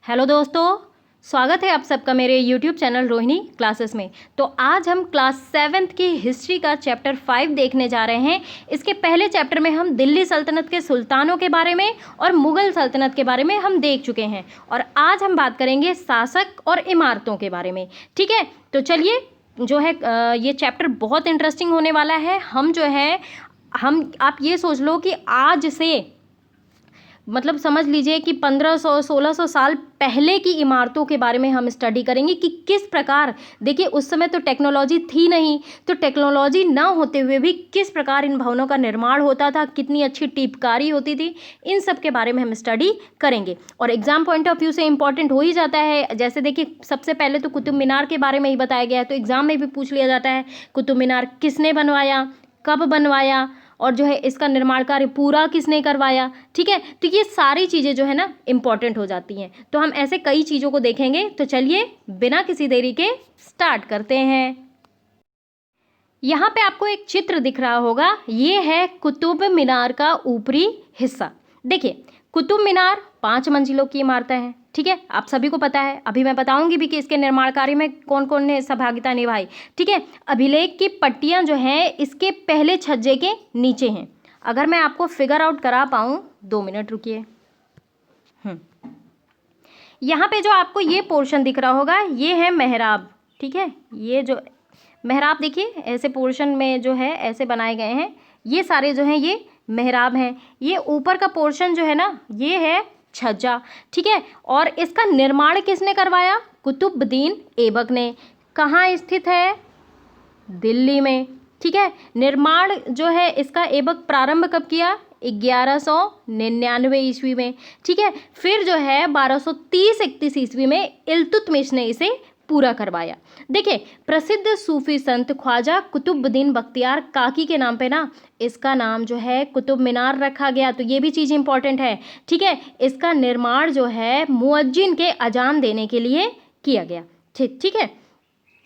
Hello दोस्तों, स्वागत है आप सबका मेरे YouTube चैनल रोहिणी क्लासेस में। तो आज हम क्लास 7th की हिस्ट्री का चैप्टर 5 देखने जा रहे हैं। इसके पहले चैप्टर में हम दिल्ली सल्तनत के सुल्तानों के बारे में और मुग़ल सल्तनत के बारे में हम देख चुके हैं और आज हम बात करेंगे शासक और इमारतों के बारे में। ठीक है, तो चलिए जो है ये चैप्टर बहुत इंटरेस्टिंग होने वाला है। आप ये सोच लो कि आज से मतलब समझ लीजिए कि 1500-1600 साल पहले की इमारतों के बारे में हम स्टडी करेंगे कि किस प्रकार, देखिए उस समय तो टेक्नोलॉजी थी नहीं, तो टेक्नोलॉजी ना होते हुए भी किस प्रकार इन भवनों का निर्माण होता था, कितनी अच्छी टीपकारी होती थी, इन सब के बारे में हम स्टडी करेंगे और एग्जाम पॉइंट ऑफ व्यू से इंपॉर्टेंट हो ही जाता है। जैसे देखिए सबसे पहले तो कुतुब मीनार के बारे में ही बताया गया है, तो एग्जाम में भी पूछ लिया जाता है कुतुब मीनार किसने बनवाया, कब बनवाया और जो है इसका निर्माण कार्य पूरा किसने करवाया। ठीक है, तो ये सारी चीज़ें जो है ना इम्पॉर्टेंट हो जाती हैं। तो हम ऐसे कई चीज़ों को देखेंगे। तो चलिए बिना किसी देरी के स्टार्ट करते हैं। यहाँ पे आपको एक चित्र दिख रहा होगा, ये है कुतुब मीनार का ऊपरी हिस्सा। देखिए कुतुब मीनार 5 मंजिलों की इमारतें हैं। ठीक है, आप सभी को पता है, अभी मैं बताऊंगी भी कि इसके निर्माण कार्य में कौन कौन ने सहभागिता निभाई। ठीक है, अभिलेख की पट्टियां जो हैं इसके पहले छज्जे के नीचे हैं। अगर मैं आपको फिगर आउट करा पाऊँ, 2 मिनट रुकिए। यहाँ पे जो आपको ये पोर्शन दिख रहा होगा ये है मेहराब। ठीक है, ये जो मेहराब देखिए ऐसे पोर्शन में जो है ऐसे बनाए गए हैं, ये सारे जो हैं ये मेहराब हैं। ये ऊपर का पोर्शन जो है ना ये है छज्जा। ठीक है, और इसका निर्माण किसने करवाया? कुतुबुद्दीन ऐबक ने। कहाँ स्थित है? दिल्ली में। ठीक है, निर्माण जो है इसका ऐबक प्रारंभ कब किया? 1199 ईस्वी में। ठीक है, फिर जो है 1230-31 ईस्वी में इल्तुतमिश ने इसे पूरा करवाया। देखिए प्रसिद्ध सूफी संत ख्वाजा कुतुबुद्दीन बख्तियार काकी के नाम पे ना इसका नाम जो है कुतुब मीनार रखा गया। तो ये भी चीज़ इंपॉर्टेंट है। ठीक है, इसका निर्माण जो है मुअज्जिन के अजान देने के लिए किया गया। ठीक है,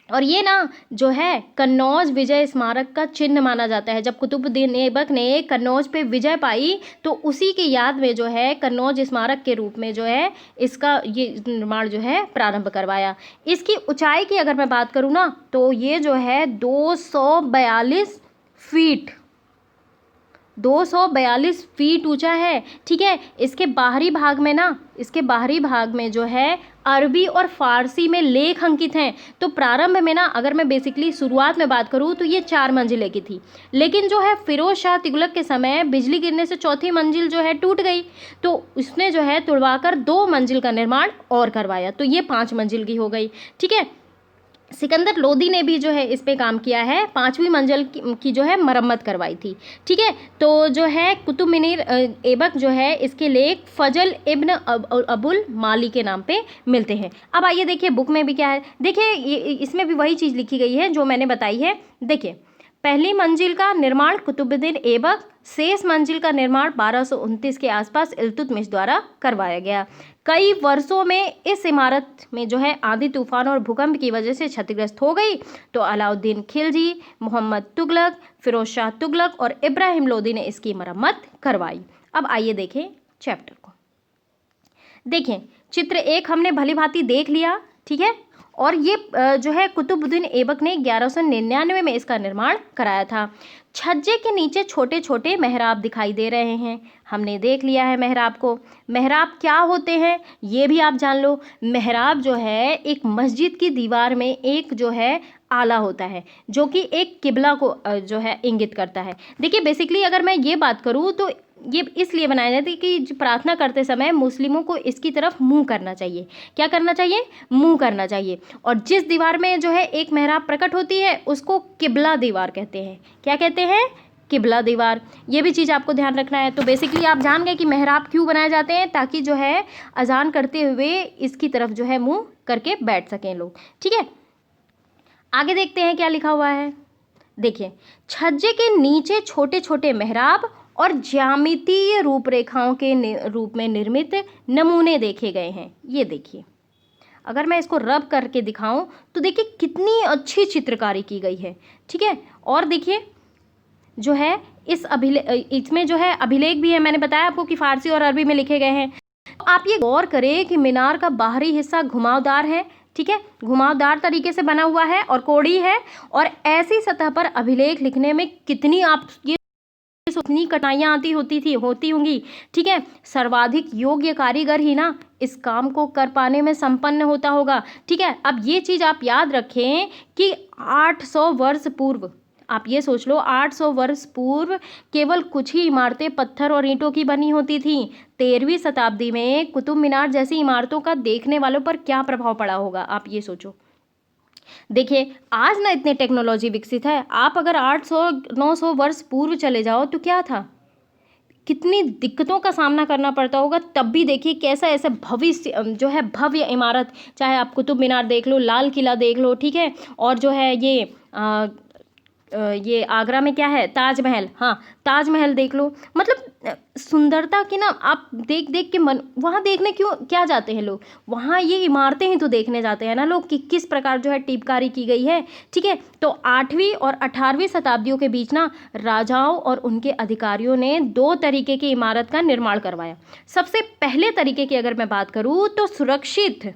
और ये ना जो है कन्नौज विजय स्मारक का चिन्ह माना जाता है। जब कुतुबुद्दीन ऐबक ने कन्नौज पे विजय पाई तो उसी की याद में जो है कन्नौज स्मारक के रूप में जो है इसका ये निर्माण जो है प्रारंभ करवाया। इसकी ऊंचाई की अगर मैं बात करूँ ना तो ये जो है 242 फीट 242 फीट ऊंचा है। ठीक है, इसके बाहरी भाग में जो है अरबी और फारसी में लेख अंकित हैं। तो प्रारंभ में ना अगर मैं बेसिकली शुरुआत में बात करूँ तो ये 4 मंजिले की थी, लेकिन जो है फिरोज शाह तुगलक के समय बिजली गिरने से चौथी मंजिल जो है टूट गई, तो उसने जो है तुड़वाकर 2 मंजिल का निर्माण और करवाया, तो ये 5 मंजिल की हो गई। ठीक है, सिकंदर लोदी ने भी जो है इस पे काम किया है, 5वीं मंजिल की जो है मरम्मत करवाई थी। ठीक है, तो जो है कुतुब मीनार ऐबक जो है इसके लेख फजल इब्न अबुल माली के नाम पे मिलते हैं। अब आइए देखिए बुक में भी क्या है। देखिए इसमें भी वही चीज़ लिखी गई है जो मैंने बताई है। देखिए पहली मंजिल का निर्माण कुतुबुद्दीन ऐबक, शेष मंजिल का निर्माण 1229 के आसपास इल्तुतमिश द्वारा करवाया गया। कई वर्षों में इस इमारत में जो है आंधी तूफान और भूकंप की वजह से क्षतिग्रस्त हो गई, तो अलाउद्दीन खिलजी, मोहम्मद तुगलक, फिरोज शाह तुगलक और इब्राहिम लोदी ने इसकी मरम्मत करवाई। अब आइए देखें चैप्टर को। देखें चित्र 1 हमने भली भांति देख लिया। ठीक है, और ये जो है कुतुबुद्दीन ऐबक ने 1199 में इसका निर्माण कराया था। छज्जे के नीचे छोटे छोटे मेहराब दिखाई दे रहे हैं, हमने देख लिया है मेहराब को। मेहराब क्या होते हैं ये भी आप जान लो। मेहराब जो है एक मस्जिद की दीवार में एक जो है आला होता है जो कि एक किबला को जो है इंगित करता है। देखिए बेसिकली अगर मैं ये बात करूँ तो ये इसलिए बनाए जाते हैं कि प्रार्थना करते समय मुस्लिमों को इसकी तरफ मुंह करना चाहिए। क्या करना चाहिए? मुंह करना चाहिए। और जिस दीवार में जो है एक मेहराब प्रकट होती है उसको किबला दीवार कहते हैं। क्या कहते हैं? किबला दीवार। ये भी चीज़ आपको ध्यान रखना है। तो बेसिकली आप जान गए कि मेहराब क्यों बनाए जाते हैं, ताकि जो है अजान करते हुए इसकी तरफ जो है मुँह करके बैठ सकें लोग। ठीक है, आगे देखते हैं क्या लिखा हुआ है। देखिए छज्जे के नीचे छोटे छोटे मेहराब और ज्यामितीय रूपरेखाओं के रूप में निर्मित नमूने देखे गए हैं। ये देखिए अगर मैं इसको रब करके दिखाऊं तो देखिए कितनी अच्छी चित्रकारी की गई है। ठीक है, और देखिए जो है इसमें जो है अभिलेख भी है। मैंने बताया आपको कि फारसी और अरबी में लिखे गए हैं। तो आप ये गौर करें कि मीनार का बाहरी हिस्सा घुमावदार है, ठीक है, घुमावदार तरीके से बना हुआ है और कोड़ी है, और ऐसी सतह पर अभिलेख लिखने में कितनी आप ये उतनी कठिनाइयाँ होती होंगी, ठीक है। सर्वाधिक योग्य कारीगर ही ना इस काम को कर पाने में संपन्न होता होगा, ठीक है। अब ये चीज़ आप याद रखें कि 800 वर्ष पूर्व, आप ये सोच लो, 800 वर्ष पूर्व केवल कुछ ही इमारतें पत्थर और ईंटों की बनी होती थीं। 13वीं शताब्दी में कुतुब मीनार जैसी इमारतों का देखने वालों पर क्या प्रभाव पड़ा होगा, आप ये सोचो। देखिए आज ना इतनी टेक्नोलॉजी विकसित है, आप अगर 800-900 वर्ष पूर्व चले जाओ तो क्या था, कितनी दिक्कतों का सामना करना पड़ता होगा। तब भी देखिए कैसा ऐसे भविष्य जो है भव्य इमारत, चाहे आप कुतुब मीनार देख लो, लाल किला देख लो, ठीक है, और जो है ये आगरा में क्या है, ताजमहल, हाँ ताजमहल देख लो। मतलब सुंदरता की ना आप देख देख के मन, वहाँ देखने क्यों क्या जाते हैं लोग, वहाँ ये इमारतें ही तो देखने जाते हैं ना लोग कि किस प्रकार जो है टीपकारी की गई है, ठीक है। तो 8वीं और 18वीं शताब्दियों के बीच ना राजाओं और उनके अधिकारियों ने 2 तरीके की इमारत का निर्माण करवाया। सबसे पहले तरीके की अगर मैं बात करूँ तो सुरक्षित,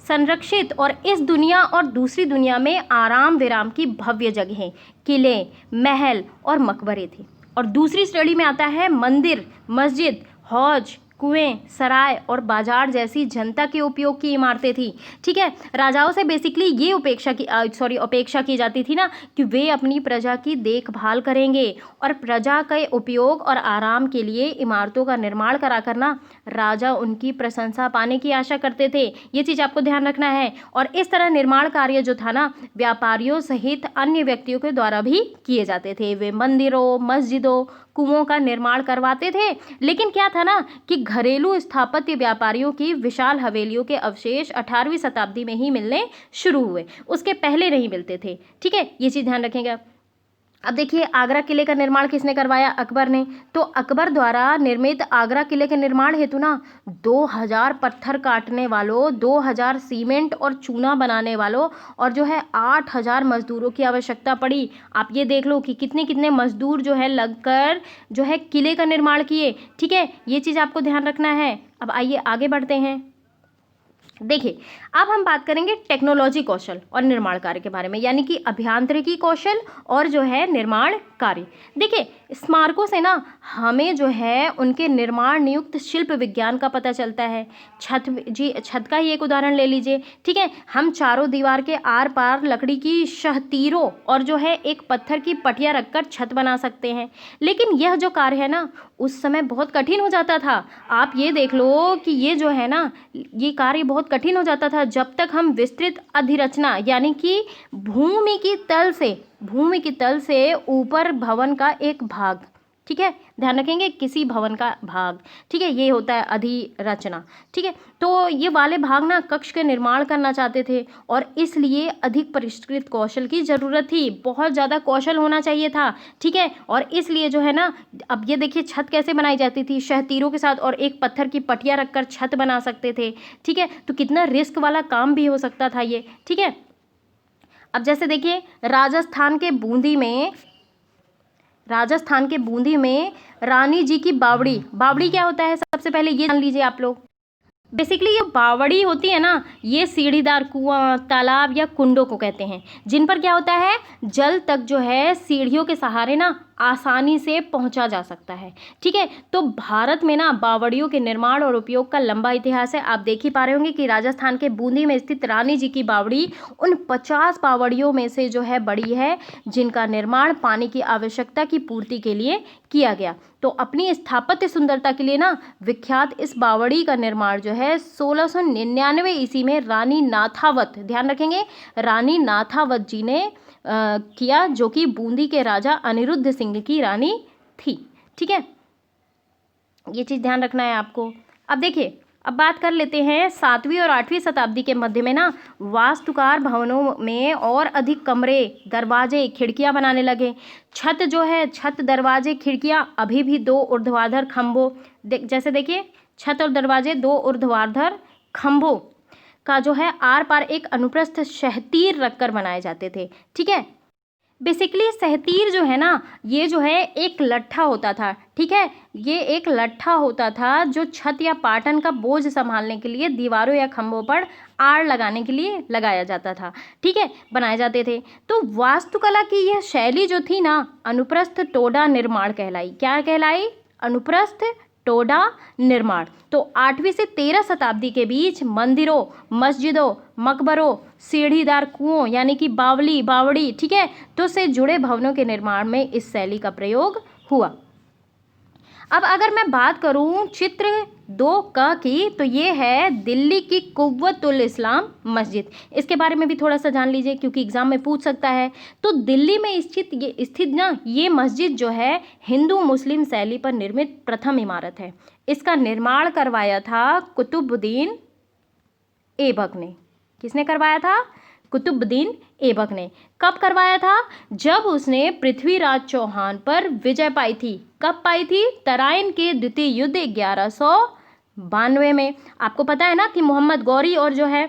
संरक्षित और इस दुनिया और दूसरी दुनिया में आराम विराम की भव्य जगहें, किले, महल और मकबरे थे। और दूसरी श्रेणी में आता है मंदिर, मस्जिद, हौज, कुएं, सराय और बाजार जैसी जनता के उपयोग की इमारतें थी, ठीक है। राजाओं से बेसिकली ये अपेक्षा की जाती थी ना कि वे अपनी प्रजा की देखभाल करेंगे और प्रजा के उपयोग और आराम के लिए इमारतों का निर्माण करा करना राजा उनकी प्रशंसा पाने की आशा करते थे। ये चीज़ आपको ध्यान रखना है। और इस तरह निर्माण कार्य जो था ना व्यापारियों सहित अन्य व्यक्तियों के द्वारा भी किए जाते थे। वे मंदिरों, मस्जिदों, कुओं का निर्माण करवाते थे। लेकिन क्या था ना कि घरेलू स्थापत्य व्यापारियों की विशाल हवेलियों के अवशेष 18वीं शताब्दी में ही मिलने शुरू हुए, उसके पहले नहीं मिलते थे, ठीक है, ये चीज़ ध्यान रखेंगे। अब देखिए आगरा किले का निर्माण किसने करवाया, अकबर ने। तो अकबर द्वारा निर्मित आगरा किले के निर्माण हेतु ना 2000 पत्थर काटने वालों, 2000 सीमेंट और चूना बनाने वालों और जो है 8000 मजदूरों की आवश्यकता पड़ी। आप ये देख लो कि कितने कितने मजदूर जो है लगकर जो है किले का निर्माण किए, ठीक है, ये चीज़ आपको ध्यान रखना है। अब आइए आगे बढ़ते हैं। देखिए अब हम बात करेंगे टेक्नोलॉजी कौशल और निर्माण कार्य के बारे में, यानी कि अभियांत्रिकी कौशल और जो है निर्माण कार्य। देखिए स्मारकों से ना हमें जो है उनके निर्माण नियुक्त शिल्प विज्ञान का पता चलता है। छत का ही एक उदाहरण ले लीजिए, ठीक है। हम चारों दीवार के आर पार लकड़ी की शहतीरों और जो है एक पत्थर की पटिया रखकर छत बना सकते हैं। लेकिन यह जो कार्य है ना उस समय बहुत कठिन हो जाता था। आप ये देख लो कि ये जो है ना ये कार्य बहुत कठिन हो जाता था जब तक हम विस्तृत अधिरचना यानी कि भूमि की तल से ऊपर भवन का एक भाग, ठीक है, ध्यान रखेंगे किसी भवन का भाग, ठीक है, ये होता है अधिरचना, ठीक है। तो ये वाले भाग ना कक्ष के निर्माण करना चाहते थे और इसलिए अधिक परिष्कृत कौशल की ज़रूरत थी, बहुत ज़्यादा कौशल होना चाहिए था, ठीक है। और इसलिए जो है ना अब ये देखिए छत कैसे बनाई जाती थी, शहतीरों के साथ और एक पत्थर की पटिया रखकर छत बना सकते थे, ठीक है। तो कितना रिस्क वाला काम भी हो सकता था ये, ठीक है। अब जैसे देखिए राजस्थान के बूंदी में रानी जी की बावड़ी क्या होता है सबसे पहले ये जान लीजिए आप लोग। बेसिकली ये बावड़ी होती है ना ये सीढ़ीदार कुआं, तालाब या कुंडों को कहते हैं जिन पर क्या होता है जल तक जो है सीढ़ियों के सहारे ना आसानी से पहुंचा जा सकता है, ठीक है। तो भारत में ना बावड़ियों के निर्माण और उपयोग का लंबा इतिहास है। आप देख ही पा रहे होंगे कि राजस्थान के बूंदी में स्थित रानी जी की बावड़ी उन 50 बावड़ियों में से जो है बड़ी है जिनका निर्माण पानी की आवश्यकता की पूर्ति के लिए किया गया। तो अपनी स्थापत्य सुंदरता के लिए ना विख्यात इस बावड़ी का निर्माण जो है 1699 ईस्वी में रानी नाथावत, ध्यान रखेंगे, रानी नाथावत जी ने किया, जो कि बूंदी के राजा अनिरुद्ध सिंह की रानी थी, ठीक है, ये चीज़ ध्यान रखना है आपको। अब देखिए अब बात कर लेते हैं 7वीं और 8वीं शताब्दी के मध्य में ना वास्तुकार भवनों में और अधिक कमरे, दरवाजे, खिड़कियां बनाने लगे। छत, दरवाजे, खिड़कियां अभी भी 2 ऊर्ध्वाधर खंभों जैसे देखिए छत और दरवाजे 2 ऊर्ध्वाधर खंभों का जो है आर पार एक अनुप्रस्थ शहतीर रखकर बनाए जाते थे, ठीक है। बेसिकली सहतीर जो है ना, ये जो है एक लट्ठा होता था, ठीक है। ये एक लट्ठा होता था जो छत या पाटन का बोझ संभालने के लिए दीवारों या खंभों पर आड़ लगाने के लिए लगाया जाता था, ठीक है, बनाए जाते थे। तो वास्तुकला की यह शैली जो थी ना, अनुप्रस्थ टोडा निर्माण कहलाई। क्या कहलाई? अनुप्रस्थ टोडा निर्माण। तो 8वीं से 13 शताब्दी के बीच मंदिरों, मस्जिदों, मकबरों, सीढ़ीदार कुओं यानी कि बावली, बावड़ी, ठीक है, तो से जुड़े भवनों के निर्माण में इस शैली का प्रयोग हुआ। अब अगर मैं बात करूं चित्र 2 का की, तो ये है दिल्ली की कुव्वतुल इस्लाम मस्जिद। इसके बारे में भी थोड़ा सा जान लीजिए क्योंकि एग्जाम में पूछ सकता है। तो दिल्ली में स्थित ना ये मस्जिद जो है हिंदू मुस्लिम शैली पर निर्मित प्रथम इमारत है। इसका निर्माण करवाया था कुतुबुद्दीन ऐबक ने। किसने करवाया था? कुतुबुद्दीन ऐबक ने। कब करवाया था? जब उसने पृथ्वीराज चौहान पर विजय पाई थी। कब पाई थी? तराइन के द्वितीय युद्ध 1192 में। आपको पता है ना कि मोहम्मद गौरी और जो है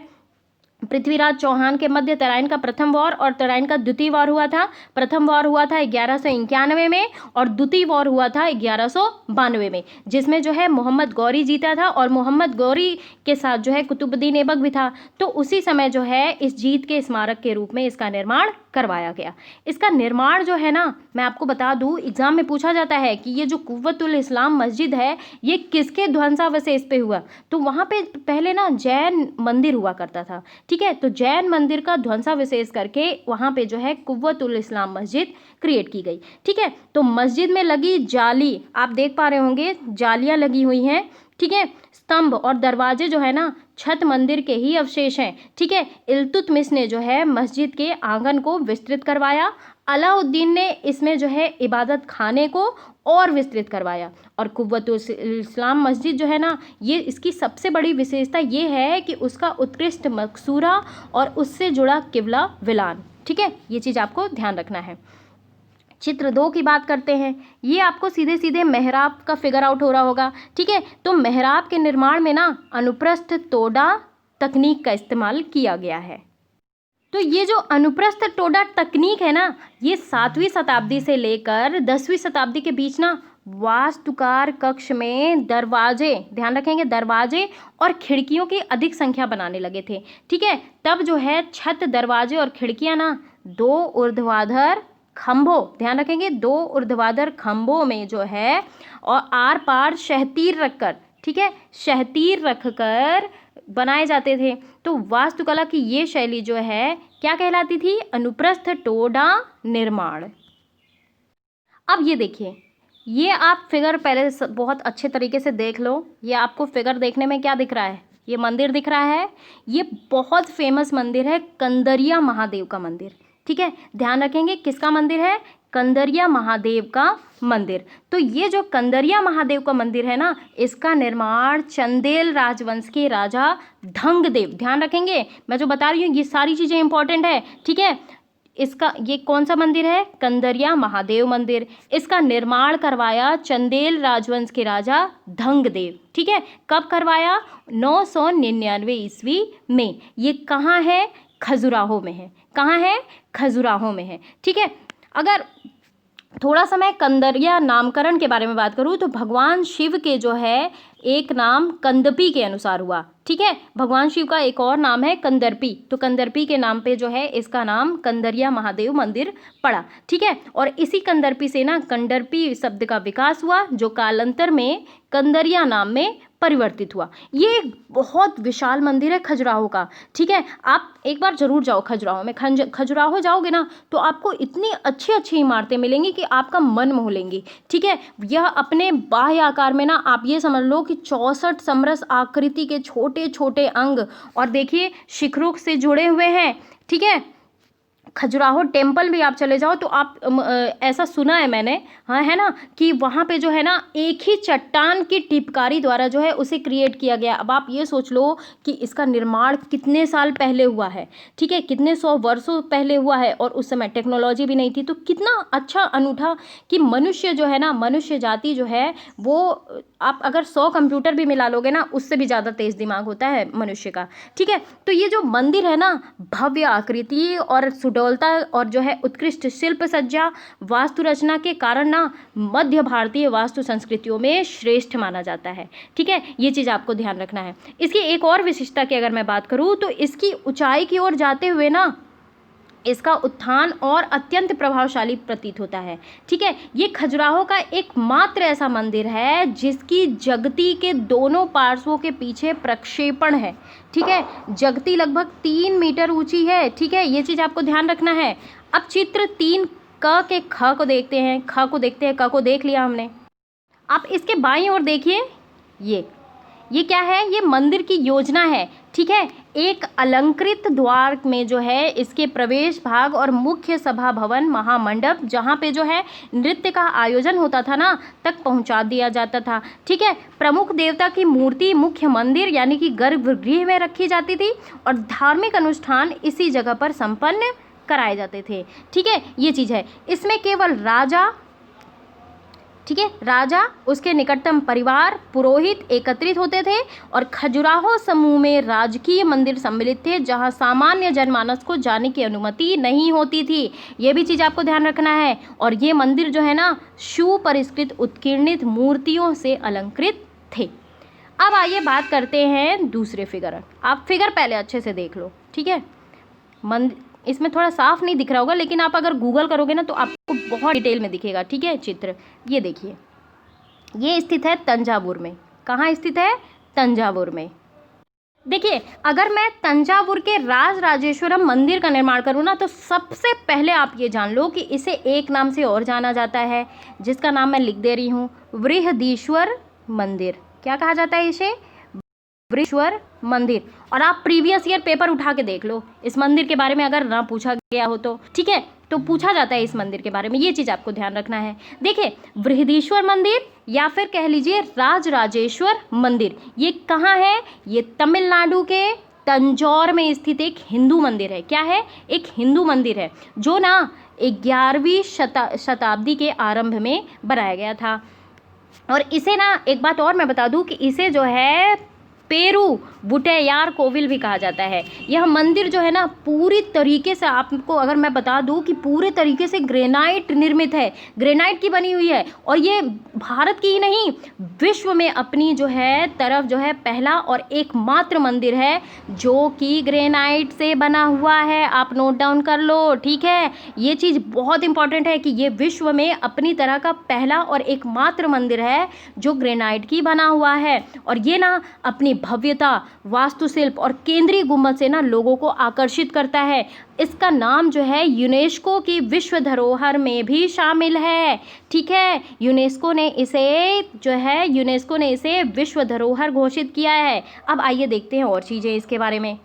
पृथ्वीराज चौहान के मध्य तराइन का प्रथम वॉर और तराइन का द्वितीय वॉर हुआ था। प्रथम वॉर हुआ था 1191 में और द्वितीय वॉर हुआ था 1192 में, जिसमें जो है मोहम्मद गौरी जीता था और मोहम्मद गौरी के साथ जो है कुतुबुद्दीन ऐबक भी था। तो उसी समय जो है इस जीत के स्मारक के रूप में इसका निर्माण करवाया गया। इसका निर्माण जो है ना, मैं आपको बता दूं, एग्जाम में पूछा जाता है कि ये जो कुव्वतुल इस्लाम मस्जिद है ये किसके ध्वंसावशेष पे हुआ। तो वहाँ पे पहले ना जैन मंदिर हुआ करता था, ठीक है। तो जैन मंदिर का ध्वंसावशेष करके वहाँ पे जो है कुव्वतुल इस्लाम मस्जिद क्रिएट की गई, ठीक है। तो मस्जिद में लगी जाली, आप देख पा रहे होंगे जालियाँ लगी हुई हैं, ठीक है। स्तंभ और दरवाजे जो है ना छत मंदिर के ही अवशेष हैं, ठीक है। इल्तुतमिश ने जो है मस्जिद के आंगन को विस्तृत करवाया। अलाउद्दीन ने इसमें जो है इबादत खाने को और विस्तृत करवाया। और कुव्वतुल इस्लाम मस्जिद जो है ना, ये इसकी सबसे बड़ी विशेषता ये है कि उसका उत्कृष्ट मकसूरा और उससे जुड़ा किबला विलान, ठीक है। ये चीज़ आपको ध्यान रखना है। चित्र 2 की बात करते हैं। ये आपको सीधे सीधे मेहराब का फिगर आउट हो रहा होगा, ठीक है। तो मेहराब के निर्माण में ना अनुप्रस्थ टोडा तकनीक का इस्तेमाल किया गया है। तो ये जो अनुप्रस्थ टोडा तकनीक है ना, ये 7वीं शताब्दी से लेकर 10वीं शताब्दी के बीच ना वास्तुकार कक्ष में दरवाजे, ध्यान रखेंगे, दरवाजे और खिड़कियों की अधिक संख्या बनाने लगे थे, ठीक है। तब जो है छत, दरवाजे और खिड़कियां ना 2 ऊर्ध्वाधर खंभों, ध्यान रखेंगे, 2 ऊर्ध्वाधर खंभों में जो है और आर पार शहतीर रखकर, ठीक है, शहतीर रखकर बनाए जाते थे। तो वास्तुकला की ये शैली जो है क्या कहलाती थी? अनुप्रस्थ टोडा निर्माण। अब ये देखिए, ये आप फिगर पहले बहुत अच्छे तरीके से देख लो। ये आपको फिगर देखने में क्या दिख रहा है? ये मंदिर दिख रहा है। ये बहुत फेमस मंदिर है, कंदरिया महादेव का मंदिर, ठीक है। ध्यान रखेंगे किसका मंदिर है? कंदरिया महादेव का मंदिर। तो ये जो कंदरिया महादेव का मंदिर है ना, इसका निर्माण चंदेल राजवंश के राजा धंगदेव, ध्यान रखेंगे, मैं जो बता रही हूँ ये सारी चीज़ें इंपॉर्टेंट है, ठीक है। इसका ये कौन सा मंदिर है? कंदरिया महादेव मंदिर। इसका निर्माण करवाया चंदेल राजवंश के राजा धंगदेव, ठीक है। कब करवाया? 999 ईस्वी में। ये कहाँ है? खजुराहो में है। कहाँ है? खजुराहो में है, ठीक है। अगर थोड़ा सा मैं कंदरिया नामकरण के बारे में बात करूँ तो भगवान शिव के जो है एक नाम कंदपी के अनुसार हुआ, ठीक है। भगवान शिव का एक और नाम है कंदर्पी, तो कंदर्पी के नाम पे जो है इसका नाम कंदरिया महादेव मंदिर पड़ा, ठीक है। और इसी कंदर्पी से ना कंडरपी शब्द का विकास हुआ जो कालांतर में कंदरिया नाम में परिवर्तित हुआ। ये एक बहुत विशाल मंदिर है खजुराहो का, ठीक है। आप एक बार जरूर जाओ खजुराहो में। खजुराहो जाओगे ना तो आपको इतनी अच्छी अच्छी इमारतें मिलेंगी कि आपका मन मोह लेंगी, ठीक है। यह अपने बाह्य आकार में ना आप ये समझ लो कि 64 समरस आकृति के छोटे छोटे अंग और देखिए शिखरों से जुड़े हुए हैं, ठीक है। खजुराहो टेम्पल भी आप चले जाओ तो आप ऐसा सुना है मैंने, हाँ, है ना, कि वहाँ पे जो है ना एक ही चट्टान की टिपकारी द्वारा जो है उसे क्रिएट किया गया। अब आप ये सोच लो कि इसका निर्माण कितने साल पहले हुआ है, ठीक है, कितने 100 वर्षों पहले हुआ है और उस समय टेक्नोलॉजी भी नहीं थी। तो कितना अच्छा अनूठा कि मनुष्य जो है ना, मनुष्य जाति जो है वो, आप अगर 100 कंप्यूटर भी मिला लोगे ना उससे भी ज़्यादा तेज़ दिमाग होता है मनुष्य का, ठीक है। तो ये जो मंदिर है ना, भव्य आकृति और सुडौल समतौलता और जो है उत्कृष्ट शिल्प सज्जा वास्तु रचना के कारण ना मध्य भारतीय वास्तु संस्कृतियों में श्रेष्ठ माना जाता है। ठीक है, ये चीज़ आपको ध्यान रखना है। इसकी एक और विशिष्टता की अगर मैं बात करूँ तो इसकी ऊंचाई की ओर जाते हुए ना इसका उत्थान और अत्यंत प्रभावशाली प्रतीत होता है। ठीक है, ये खजुराहो का एकमात्र ऐसा मंदिर है जिसकी जगती के दोनों पार्श्वों के पीछे प्रक्षेपण है। ठीक है, जगती लगभग 3 मीटर ऊंची है। ठीक है, ये चीज़ आपको ध्यान रखना है। अब चित्र 3 क के ख को देखते हैं, ख को देखते हैं, क को देख लिया हमने। आप इसके बाईं ओर देखिए, ये क्या है? ये मंदिर की योजना है। ठीक है, एक अलंकृत द्वार में जो है इसके प्रवेश भाग और मुख्य सभा भवन महामंडप जहाँ पे जो है नृत्य का आयोजन होता था ना तक पहुँचा दिया जाता था। ठीक है, प्रमुख देवता की मूर्ति मुख्य मंदिर यानी कि गर्भगृह में रखी जाती थी और धार्मिक अनुष्ठान इसी जगह पर संपन्न कराए जाते थे। ठीक है, ये चीज़ है। इसमें केवल राजा, ठीक है, राजा, उसके निकटतम परिवार, पुरोहित एकत्रित होते थे और खजुराहो समूह में राजकीय मंदिर सम्मिलित थे जहां सामान्य जनमानस को जाने की अनुमति नहीं होती थी। ये भी चीज़ आपको ध्यान रखना है। और ये मंदिर जो है ना सुपरिष्कृत उत्कीर्णित मूर्तियों से अलंकृत थे। अब आइए बात करते हैं दूसरे फिगर। आप फिगर पहले अच्छे से देख लो। ठीक है, इसमें थोड़ा साफ नहीं दिख रहा होगा लेकिन आप अगर गूगल करोगे ना तो आपको बहुत डिटेल में दिखेगा। ठीक है, चित्र ये देखिए, ये स्थित है तंजावुर में। कहाँ स्थित है? तंजावुर में। देखिए, अगर मैं तंजावुर के राजराजेश्वरम मंदिर का निर्माण करूँ ना तो सबसे पहले आप ये जान लो कि इसे एक नाम से और जाना जाता है जिसका नाम मैं लिख दे रही हूँ, बृहदीश्वर मंदिर। क्या कहा जाता है इसे? बृहदीश्वर मंदिर। और आप प्रीवियस ईयर पेपर उठा के देख लो इस मंदिर के बारे में, अगर ना पूछा गया हो तो। ठीक है, तो पूछा जाता है इस मंदिर के बारे में, ये चीज़ आपको ध्यान रखना है। देखिए, बृहदीश्वर मंदिर या फिर कह लीजिए राजराजेश्वर मंदिर, ये कहाँ है? ये तमिलनाडु के तंजौर में स्थित एक हिंदू मंदिर है। क्या है? एक हिंदू मंदिर है जो ना 11वीं शताब्दी के आरंभ में बनाया गया था। और इसे ना एक बात और मैं बता दूं कि इसे जो है पेरू बुटैयार कोविल भी कहा जाता है। यह मंदिर जो है ना पूरी तरीके से, आपको अगर मैं बता दूं कि पूरे तरीके से ग्रेनाइट निर्मित है, ग्रेनाइट की बनी हुई है। और ये भारत की ही नहीं विश्व में अपनी जो है तरफ जो है पहला और एकमात्र मंदिर है जो कि ग्रेनाइट से बना हुआ है। आप नोट डाउन कर लो। ठीक है, ये चीज़ बहुत इंपॉर्टेंट है कि ये विश्व में अपनी तरह का पहला और एकमात्र मंदिर है जो ग्रेनाइट की बना हुआ है। और ये ना अपनी भव्यता, वास्तुशिल्प और केंद्रीय गुंबद से ना लोगों को आकर्षित करता है। इसका नाम जो है यूनेस्को की विश्व धरोहर में भी शामिल है। ठीक है, यूनेस्को ने इसे विश्व धरोहर घोषित किया है। अब आइए देखते हैं और चीज़ें इसके बारे में।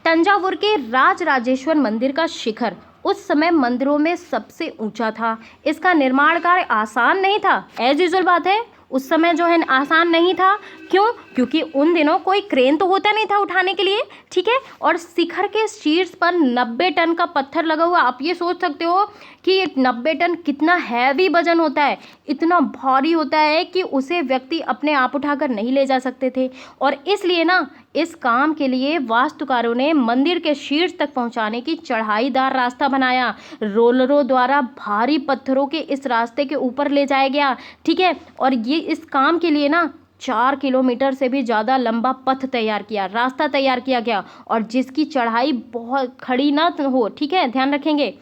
तंजावुर के राजराजेश्वर मंदिर का शिखर उस समय मंदिरों में सबसे ऊंचा था। इसका निर्माण कार्य आसान नहीं था, एज यूजुअल बात है, उस समय जो है आसान नहीं था। क्यों? क्योंकि उन दिनों कोई क्रेन तो होता नहीं था उठाने के लिए। ठीक है, और शिखर के शीर्ष पर 90 टन का पत्थर लगा हुआ। आप ये सोच सकते हो कि ये 90 टन कितना हैवी वजन होता है, इतना भारी होता है कि उसे व्यक्ति अपने आप उठाकर नहीं ले जा सकते थे। और इसलिए ना इस काम के लिए वास्तुकारों ने मंदिर के शीर्ष तक पहुंचाने की चढ़ाईदार रास्ता बनाया। रोलरों द्वारा भारी पत्थरों के इस रास्ते के ऊपर ले जाया गया। ठीक है, और ये इस काम के लिए ना 4 किलोमीटर से भी ज़्यादा लंबा पथ तैयार किया, रास्ता तैयार किया गया और जिसकी चढ़ाई बहुत खड़ी ना हो। ठीक है, ध्यान रखेंगे।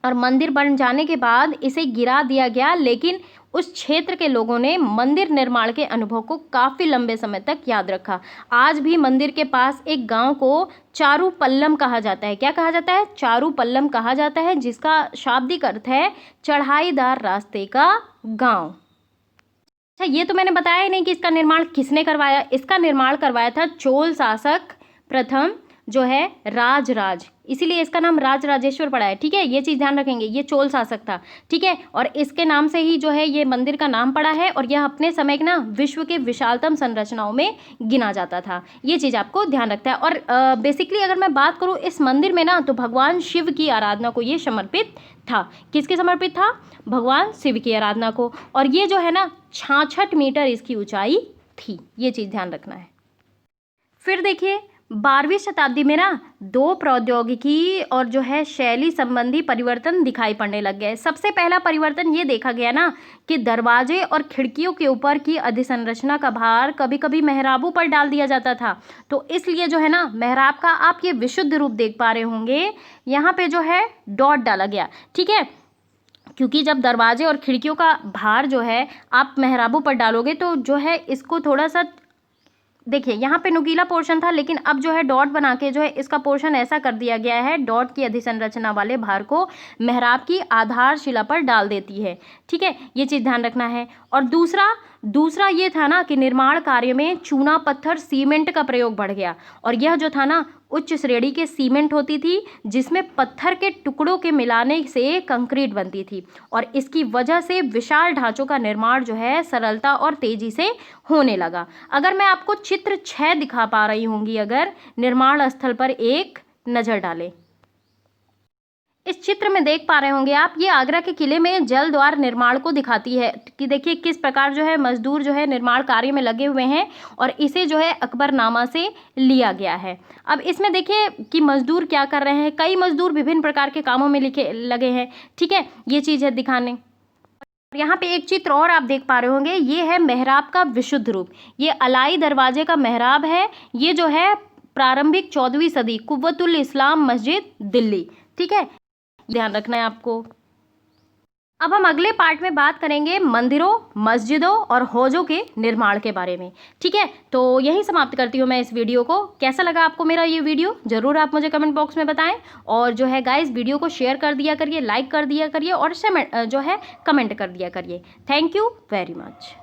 और मंदिर बन जाने के बाद इसे गिरा दिया गया, लेकिन उस क्षेत्र के लोगों ने मंदिर निर्माण के अनुभव को काफ़ी लंबे समय तक याद रखा। आज भी मंदिर के पास एक गांव को चारूपल्लम कहा जाता है। क्या कहा जाता है? चारूपल्लम कहा जाता है, जिसका शाब्दिक अर्थ है चढ़ाईदार रास्ते का गांव। अच्छा, ये तो मैंने बताया ही नहीं कि इसका निर्माण किसने करवाया। इसका निर्माण करवाया था चोल शासक प्रथम जो है राजराज, इसीलिए इसका नाम राजराजेश्वर पड़ा है। ठीक है, ये चीज़ ध्यान रखेंगे, ये चोल शासक था। ठीक है, और इसके नाम से ही जो है ये मंदिर का नाम पड़ा है और यह अपने समय के ना विश्व के विशालतम संरचनाओं में गिना जाता था। ये चीज़ आपको ध्यान रखता है। और बेसिकली अगर मैं बात करूँ इस मंदिर में ना तो भगवान शिव की आराधना को ये समर्पित था। किसके समर्पित था? भगवान शिव की आराधना को। और ये जो है ना 66 मीटर इसकी ऊंचाई थी। ये चीज़ ध्यान रखना है। फिर देखिए, 12वीं शताब्दी में ना दो प्रौद्योगिकी और जो है शैली संबंधी परिवर्तन दिखाई पड़ने लग गए। सबसे पहला परिवर्तन ये देखा गया ना कि दरवाजे और खिड़कियों के ऊपर की अधिसंरचना का भार कभी कभी मेहराबों पर डाल दिया जाता था। तो इसलिए जो है ना मेहराब का आप ये विशुद्ध रूप देख पा रहे होंगे, यहाँ पे जो है डॉट डाला गया, ठीक है, क्योंकि जब दरवाजे और खिड़कियों का भार जो है आप मेहराबों पर डालोगे तो जो है इसको थोड़ा सा देखिए, यहाँ पे नुकीला पोर्शन था, लेकिन अब जो है डॉट बना के जो है इसका पोर्शन ऐसा कर दिया गया है, डॉट की अधिसंरचना वाले भार को मेहराब की आधारशिला पर डाल देती है, ठीक है, ये चीज़ ध्यान रखना है। और दूसरा ये था ना कि निर्माण कार्य में चूना पत्थर सीमेंट का प्रयोग बढ़ गया, और यह जो था ना उच्च श्रेणी के सीमेंट होती थी जिसमें पत्थर के टुकड़ों के मिलाने से कंक्रीट बनती थी, और इसकी वजह से विशाल ढांचों का निर्माण जो है सरलता और तेजी से होने लगा। अगर मैं आपको चित्र 6 दिखा पा रही होंगी, अगर निर्माण स्थल पर एक नज़र डालें, इस चित्र में देख पा रहे होंगे आप, ये आगरा के किले में जल द्वार निर्माण को दिखाती है कि देखिए किस प्रकार जो है मजदूर जो है निर्माण कार्य में लगे हुए हैं, और इसे जो है अकबरनामा से लिया गया है। अब इसमें देखिए कि मजदूर क्या कर रहे हैं, कई मजदूर विभिन्न प्रकार के कामों में लगे हैं, ठीक है, ये चीज़ है दिखाने। यहाँ पे एक चित्र और आप देख पा रहे होंगे, ये है मेहराब का विशुद्ध रूप, ये अलाई दरवाजे का मेहराब है, ये जो है प्रारंभिक 14वीं सदी कुव्वतुल इस्लाम मस्जिद दिल्ली, ठीक है, ध्यान रखना है आपको। अब हम अगले पार्ट में बात करेंगे मंदिरों, मस्जिदों और हौजों के निर्माण के बारे में, ठीक है। तो यही समाप्त करती हूँ मैं इस वीडियो को। कैसा लगा आपको मेरा ये वीडियो, ज़रूर आप मुझे कमेंट बॉक्स में बताएं, और जो है गाइस वीडियो को शेयर कर दिया करिए, लाइक कर दिया करिए, और जो है कमेंट कर दिया करिए। Thank you very much.